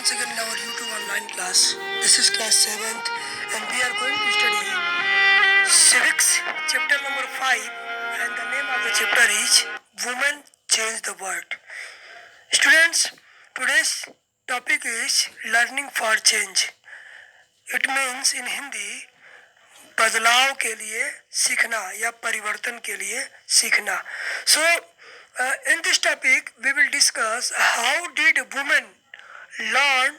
once again in our YouTube online class. This is class 7th and we are going to study civics chapter number 5 and the name of the chapter is Women Change the World. Students, today's topic is learning for change. It means in Hindi बदलाव के लिए सीखना या परिवर्तन के लिए सीखना. So in this topic we will discuss how did women learn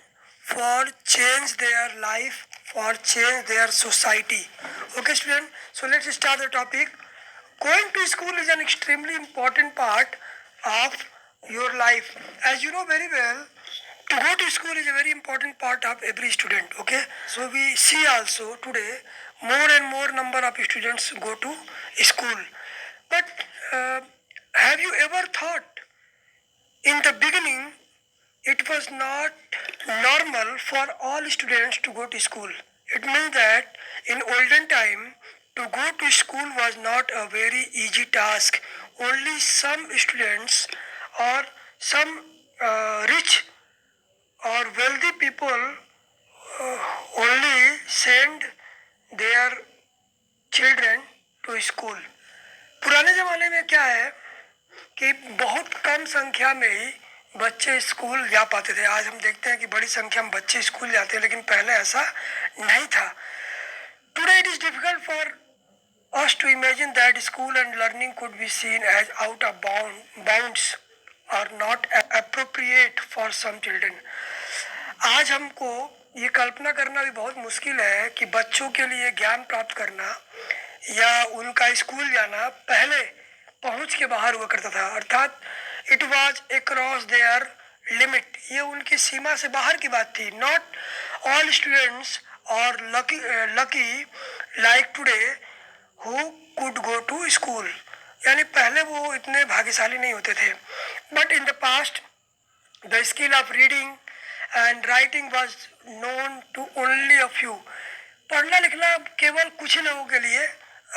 for change their life, for change their society. Okay student, so let's start the topic. Going to school is an extremely important part of your life. As you know very well, to go to school is a very important part of every student. Okay, so we see also today more and more number of students go to school. But have you ever thought in the beginning it was not normal for all students to go to school? It means that in olden time to go to school was not a very easy task. Only some students or some rich or wealthy people only send their children to school. पुराने ज़माने में क्या है कि बहुत कम संख्या में ही बच्चे स्कूल जा पाते थे. आज हम देखते हैं कि बड़ी संख्या में बच्चे स्कूल जाते हैं, लेकिन पहले ऐसा नहीं था. Today it is difficult for us to imagine that school and learning could be seen as out of bounds or not appropriate for some children. आज हमको ये कल्पना करना भी बहुत मुश्किल है कि बच्चों के लिए ज्ञान प्राप्त करना या उनका स्कूल जाना पहले पहुंच के बाहर हुआ करता था, अर्थात it was across their limit. ये उनकी सीमा से बाहर की बात थी. Not all students are lucky like today who could go to school. यानी पहले वो इतने भाग्यशाली नहीं होते थे. But in the past the skill of reading and writing was known to only a few. पढ़ना लिखना केवल कुछ लोगों के लिए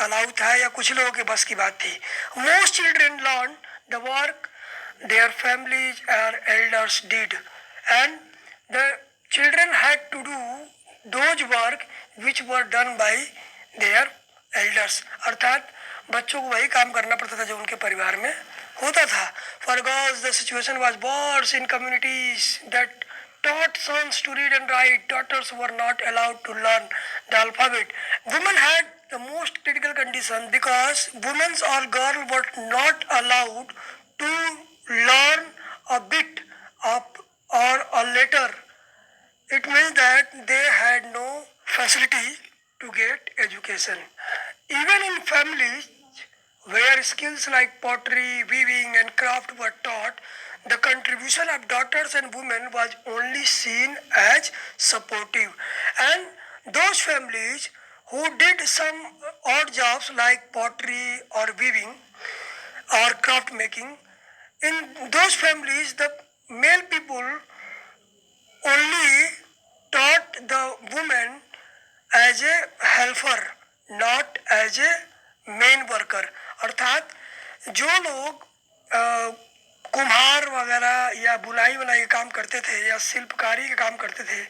अलाउ था या कुछ लोगों के बस की बात थी. Most children learn the work their families और elders did and the children had to do those work which were done by their elders. अर्थात बच्चों को वही काम करना पड़ता था जो उनके परिवार में होता था. For girls the situation was worse in communities that taught sons to read and write. Daughters were not allowed to learn the alphabet. Women had the most critical condition because women or girls were not allowed to learn a bit of or a letter. It means that they had no facility to get education. Even in families where skills like pottery, weaving and craft were taught, the contribution of daughters and women was only seen as supportive. And those families who did some odd jobs like pottery or weaving or craft making, in those families the male people only taught the woman as a helper, not as a main worker. अर्थात जो लोग कुम्हार वगैरह या बुनाई वनाई का काम करते थे या शिल्पकारी का काम करते थे,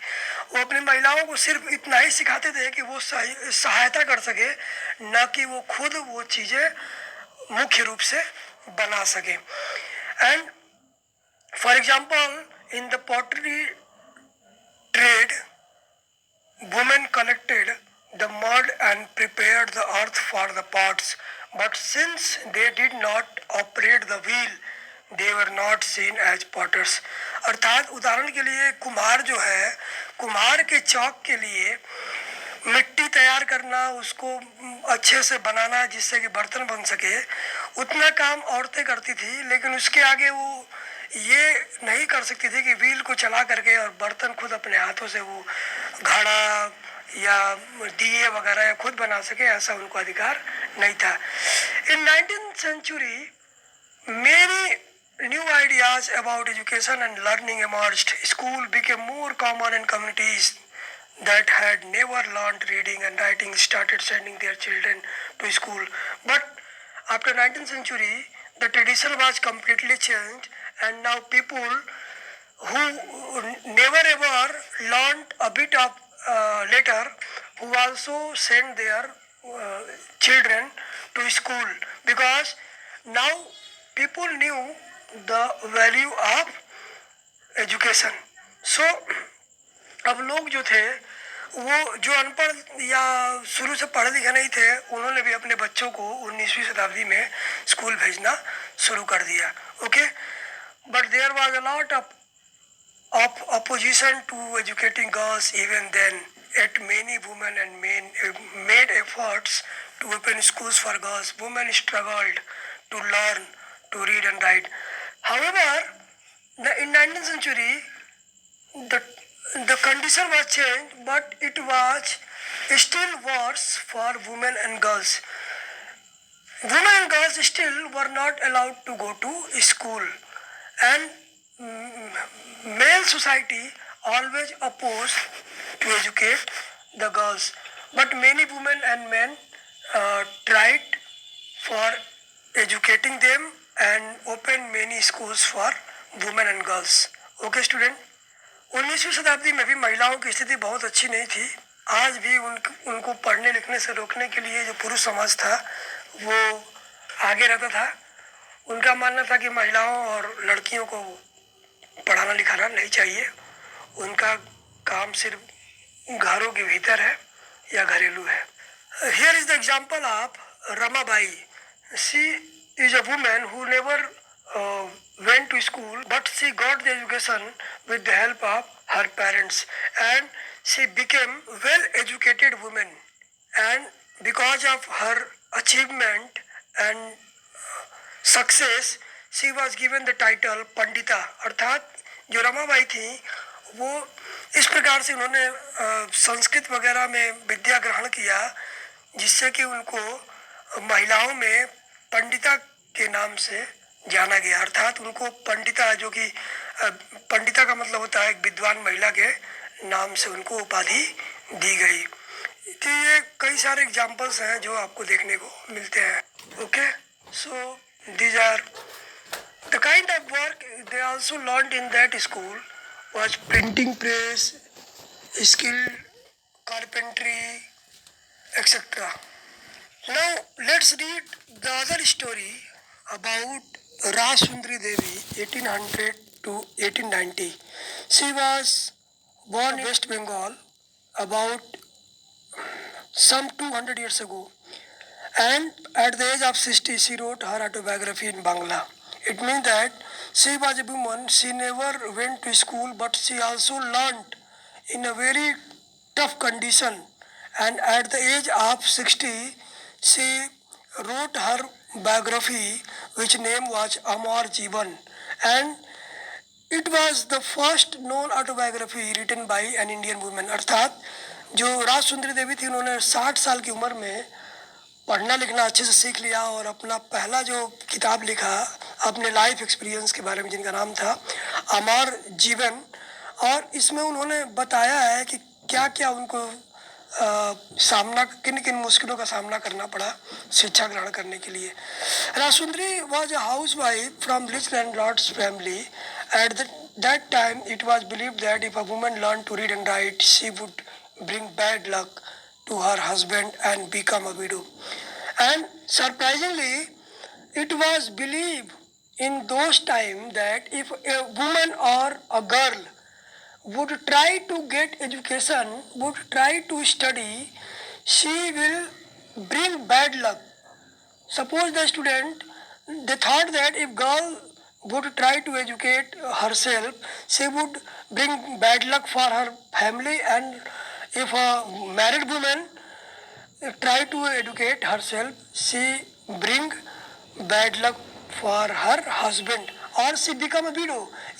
वो अपनी महिलाओं को सिर्फ इतना ही सिखाते थे कि वो सहायता कर सके, न कि वो खुद वो चीज़ें मुख्य रूप से बना सके. And for example in the pottery trade women collected the mud and prepared the earth for the pots, but since they did not operate the wheel, they were not seen as potters. अर्थात उदाहरण के लिए कुम्हार जो है, कुम्हार के चौक के लिए मिट्टी तैयार करना, उसको अच्छे से बनाना जिससे कि बर्तन बन सके, उतना काम औरतें करती थी. लेकिन उसके आगे वो ये नहीं कर सकती थी कि व्हील को चला करके और बर्तन खुद अपने हाथों से वो घड़ा या दिए वगैरह या खुद बना सके, ऐसा उनको अधिकार नहीं था. इन 19th century many new ideas about education and learning emerged. School became more common in communities that had never learned reading and writing started sending their children to school. But after 19th century the tradition was completely changed and now people who never ever learned a bit of letter, who also sent their children to school, because now people knew the value of education. So अब लोग जो थे वो जो अनपढ़ या शुरू से पढ़े लिखे नहीं थे, उन्होंने भी अपने बच्चों को 19वीं शताब्दी में स्कूल भेजना शुरू कर दिया. Okay, but there was a lot of opposition to educating girls even then. Yet many women and men made efforts to open schools for girls. Women struggled to learn to read and write. However, in 19th century, the condition was changed, but it was still worse for women and girls. Women and girls still were not allowed to go to school, and male society always opposed to educate the girls. But many women and men tried for educating them and opened many schools for women and girls. Okay, student. 19वीं शताब्दी में भी महिलाओं की स्थिति बहुत अच्छी नहीं थी. आज भी उनको पढ़ने लिखने से रोकने के लिए जो पुरुष समाज था वो आगे रहता था. उनका मानना था कि महिलाओं और लड़कियों को पढ़ाना लिखाना नहीं चाहिए. उनका काम सिर्फ घरों के भीतर है या घरेलू है. Here is the example of Ramabai. She is a women who never went to school, but she got the education with the help of her parents, and she became well-educated woman. And because of her achievement and success, she was given the title Pandita. अर्थात जो रमाबाई थी वो इस प्रकार से उन्होंने संस्कृत वगैरह में विद्या ग्रहण किया जिससे कि उनको महिलाओं में पंडिता के नाम से जाना गया. अर्थात उनको पंडिता, जो कि पंडिता का मतलब होता है एक विद्वान महिला, के नाम से उनको उपाधि दी गई. तो ये कई सारे एग्जाम्पल्स हैं जो आपको देखने को मिलते हैं. Okay, so these are the kind of work they also learned in that school was printing press, skilled carpentry, etc. Now let's read the other story about Rasundri Devi, 1800 to 1890. She was born in West Bengal about some 200 years ago, and at the age of 60 she wrote her autobiography in Bangla. It means that she was a woman, she never went to school, but she also learned in a very tough condition, and at the age of 60 she wrote her biography, which name was Amar Jeevan, and it was the first known autobiography written by an Indian woman. अर्थात जो राज सुंदरी देवी थी उन्होंने 60 साल की उम्र में पढ़ना लिखना अच्छे से सीख लिया और अपना पहला जो किताब लिखा अपने लाइफ एक्सपीरियंस के बारे में, जिनका नाम था अमर जीवन. और इसमें उन्होंने बताया है कि क्या क्या उनको सामना, किन किन मुश्किलों का सामना करना पड़ा शिक्षा ग्रहण करने के लिए. Rassundari was a house wife from rich landlords family. At that time it was believe that if a woman learn to read and write she would bring bad luck to her husband and become a widow. And surprisingly, it was believed in those times that if a woman or a girl would try to get education, would try to study, she will bring bad luck. Suppose the student, they thought that if girl would try to educate herself, she would bring bad luck for her family, and if a married woman try to educate herself, she bring bad luck for her husband, or she become a widow.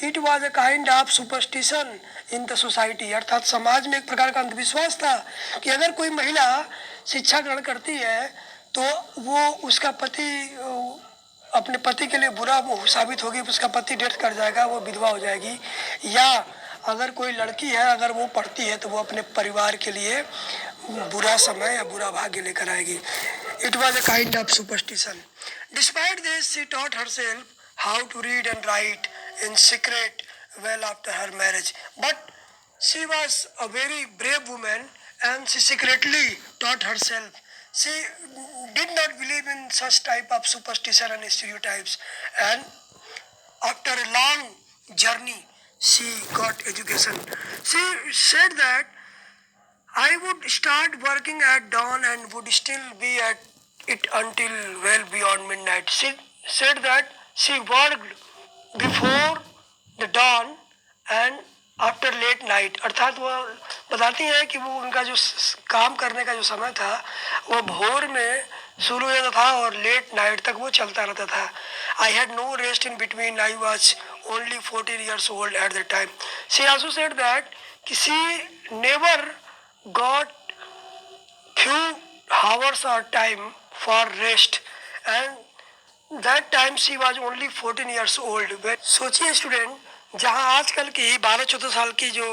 It was a kind of superstition in the society. अर्थात समाज में एक प्रकार का अंधविश्वास था कि अगर कोई महिला शिक्षा ग्रहण करती है तो वो उसका पति अपने पति के लिए बुरा साबित होगी, उसका पति डेथ कर जाएगा, वो विधवा हो जाएगी. या अगर कोई लड़की है, अगर वो पढ़ती है तो वो अपने परिवार के लिए बुरा समय या बुरा भाग्य लेकर आएगी. It was a kind of superstition. Despite this she taught herself how to read and write in secret well after her marriage. But she was a very brave woman and she secretly taught herself. She did not believe in such type of superstition and stereotypes, and after a long journey she got education. She said that I would start working at dawn and would still be at it until well beyond midnight. She said that she worked before the dawn and after late night, अर्थात वो बताती हैं कि वो उनका जो काम करने का जो समय था वो भोर में शुरू हो जाता था और लेट नाइट तक वो चलता रहता था. I had no rest in between. I was only 14 years old at the time. She also said that कि she never got few hours or time for rest, and that time she was only 14 years old. सोचिए student, जहाँ आजकल की 12-14 साल की जो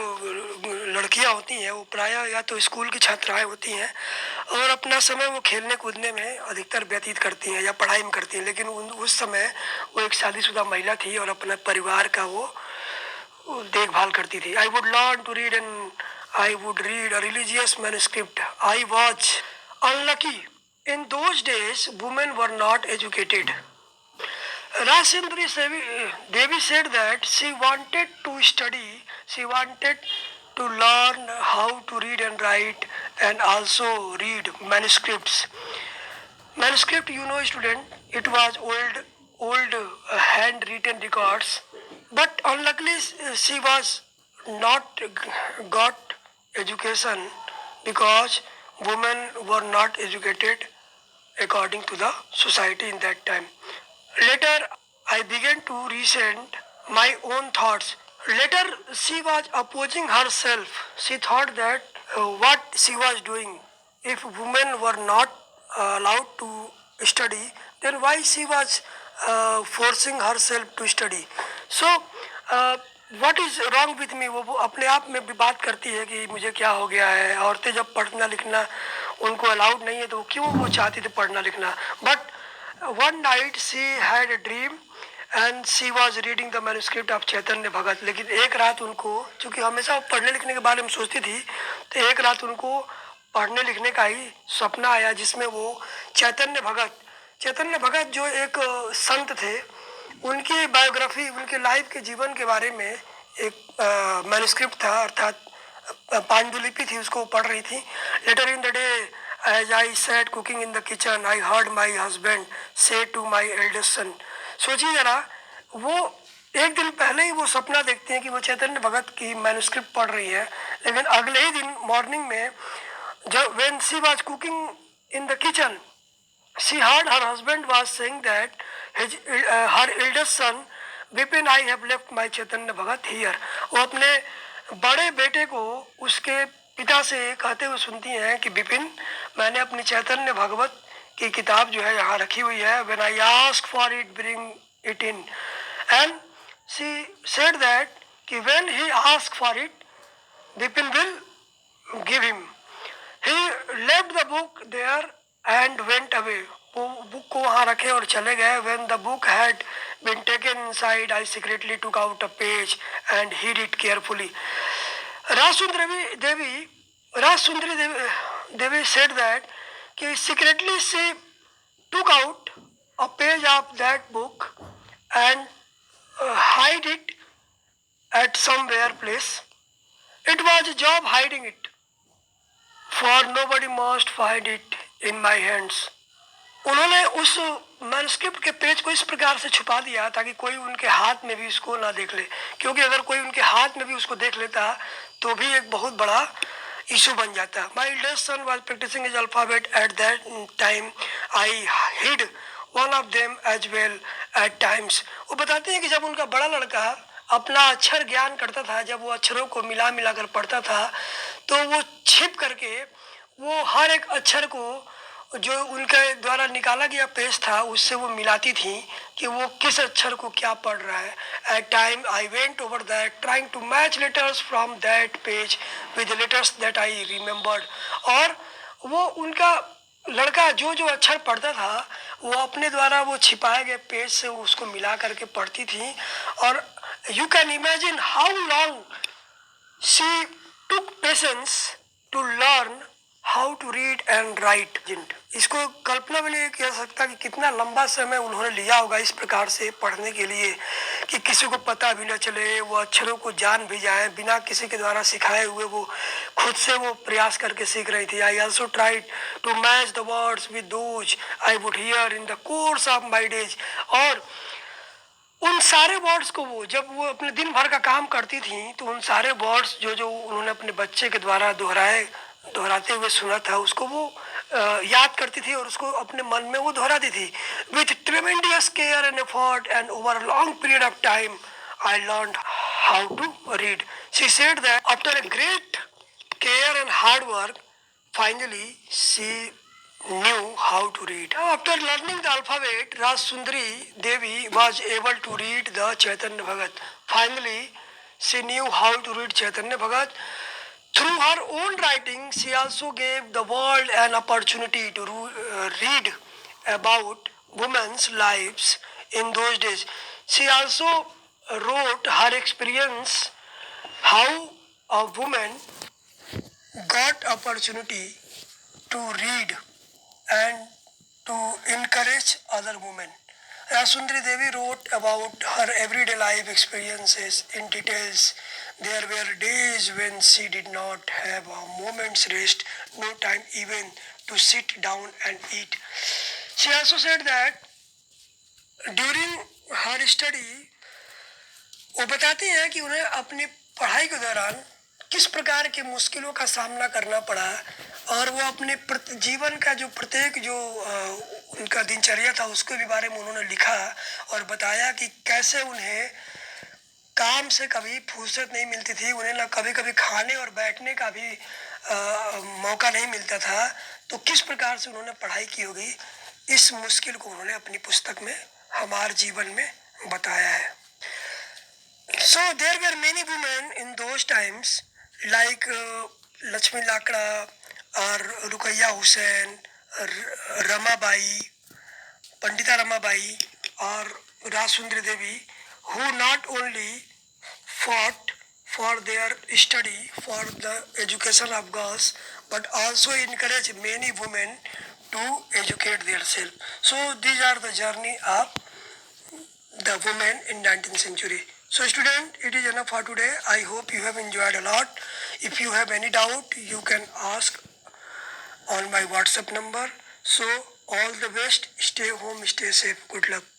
लड़कियाँ होती हैं वो प्रायः या तो स्कूल की छात्राएं होती हैं और अपना समय वो खेलने कूदने में अधिकतर व्यतीत करती हैं या पढ़ाई में करती हैं, लेकिन उस समय वो एक शादीशुदा महिला थी और अपने परिवार का वो देखभाल करती थी. I would learn to read and I would read a religious manuscript. I was unlucky. In those days, women were not educated. Rajendri Devi said that she wanted to study, she wanted to learn how to read and write and also read manuscripts. Manuscript, you know, student, it was old handwritten records, but unluckily she was not got education because women were not educated according to the society in that time. Later I began to resent my own thoughts. Later she was opposing herself. She thought that what she was doing, if women were not allowed to study, then why she was forcing herself to study. So what is wrong with me, वो अपने आप में भी बात करती है कि मुझे क्या हो गया है. औरतें जब पढ़ना लिखना उनको अलाउड नहीं है तो क्यों वो चाहती थी पढ़ना लिखना. But one night she had a dream and she was reading the manuscript of Chaitanya Bhagat. लेकिन एक रात उनको, चूंकि हमेशा पढ़ने लिखने के बारे में सोचती थी, तो एक रात उनको पढ़ने लिखने का ही सपना आया जिसमें वो चैतन्य भगत जो एक संत थे, उनकी बायोग्राफी, उनके लाइफ के जीवन के बारे में एक मैन्युस्क्रिप्ट था, अर्थात पांडुलिपि थी, उसको पढ़ रही थी. Later in the day as I sat cooking in the kitchen I heard my husband say to my eldest son. सोचिए जरा, वो एक दिन पहले ही वो सपना देखते हैं कि वो चैतन्य भगत की मैन्युस्क्रिप्ट पढ़ रही है, लेकिन अगले ही दिन मॉर्निंग में जब when she was cooking in the kitchen she heard her husband was saying that her eldest son Bipin, I have left my Chaitanya Bhagat here. वो अपने बड़े बेटे को उसके पिता से कहते हुए सुनती हैं कि बिपिन, मैंने अपनी चैतन्य भगवत की किताब जो है यहाँ रखी हुई है. When I ask for it, bring it in. And she said that कि when he asked for it, Bipin will give him. He left the book there and went away. वो बुक को वहाँ रखे और चले गए. When the book had been taken inside, I secretly took out a page and hid it carefully. Rajsundari Devi said that कि secretly she took out a page of that book and hide it at somewhere place. It was a job hiding it, for nobody must find it in my hands. उन्होंने उस manuscript के page को इस प्रकार से छुपा दिया ताकि कोई उनके हाथ में भी उसको ना देख ले, क्योंकि अगर कोई उनके हाथ में भी उसको देख लेता तो भी एक बहुत बड़ा इशू बन जाता. My eldest son was practising his alphabet at that time. I hid one of them as well at times. वो बताते हैं कि जब उनका बड़ा लड़का अपना अक्षर ज्ञान करता था, जब वो अक्षरों को मिला मिला कर पढ़ता था, तो वो छिप करके वो हर एक अक्षर को जो उनके द्वारा निकाला गया पेज था उससे वो मिलाती थी कि वो किस अक्षर को क्या पढ़ रहा है. At time I went over that trying to match letters from that page with letters that I remembered. और वो उनका लड़का जो जो अक्षर पढ़ता था वो अपने द्वारा वो छिपाए गए पेज से उसको मिला करके पढ़ती थी. और You can imagine how long she took patience to learn how to read and write. इसको कल्पना भी नहीं किया सकता कि कितना लंबा समय उन्होंने लिया होगा इस प्रकार से पढ़ने के लिए कि किसी को पता भी न चले, वो अक्षरों को जान भी जाए बिना किसी के द्वारा सिखाए हुए। वो खुद से वो प्रयास करके सीख रही थी। I also tried to match the words with those I would hear in the course of my days. और उन सारे वर्ड्स को वो जब वो अपने दिन भर का काम करती थी तो उन सारे वर्ड्स जो जो उन्होंने अपने बच्चे के द्वारा दोहराते हुए सुना था उसको वो याद करती थी और उसको अपने मन में वो दोहराती थी। With tremendous care and effort and over a long period of time I learned how to read. She said that after a great care and hard work, finally she knew how to read. Now, after learning the alphabet, Raj Sundari Devi was able to read the Chaitanya Bhagat. Finally, she knew how to read Chaitanya Bhagat. Through her own writing, she also gave the world an opportunity to read about women's lives in those days. She also wrote her experience how a woman got opportunity to read and to encourage other women. Rasundari Devi wrote about her everyday life experiences in details. There were days when she did not have a moment's rest, no time even to sit down and eat. She also said that during her study, वो बताती हैं कि उन्हें अपनी पढ़ाई के दौरान किस प्रकार की मुश्किलों का सामना करना पड़ा और वो अपने जीवन का जो प्रत्येक जो उनका दिनचर्या था उसके भी बारे में उन्होंने लिखा और बताया कि कैसे उन्हें काम से कभी फुर्सत नहीं मिलती थी, उन्हें ना कभी कभी खाने और बैठने का भी मौका नहीं मिलता था। तो किस प्रकार से उन्होंने पढ़ाई की होगी, इस मुश्किल को उन्होंने अपनी पुस्तक में हमारे जीवन में बताया है। So there were many women in those times like Lakshmi Lakda or Rukaiya Hussain, Ramabai, Pandita Ramabai or Rasundri Devi, who not only fought for their study, for the education of girls, but also encouraged many women to educate themselves. So these are the journey of the women in 19th century. So student, it is enough for today. I hope you have enjoyed a lot. If you have any doubt, you can ask on my WhatsApp number. So all the best. Stay home, stay safe. Good luck.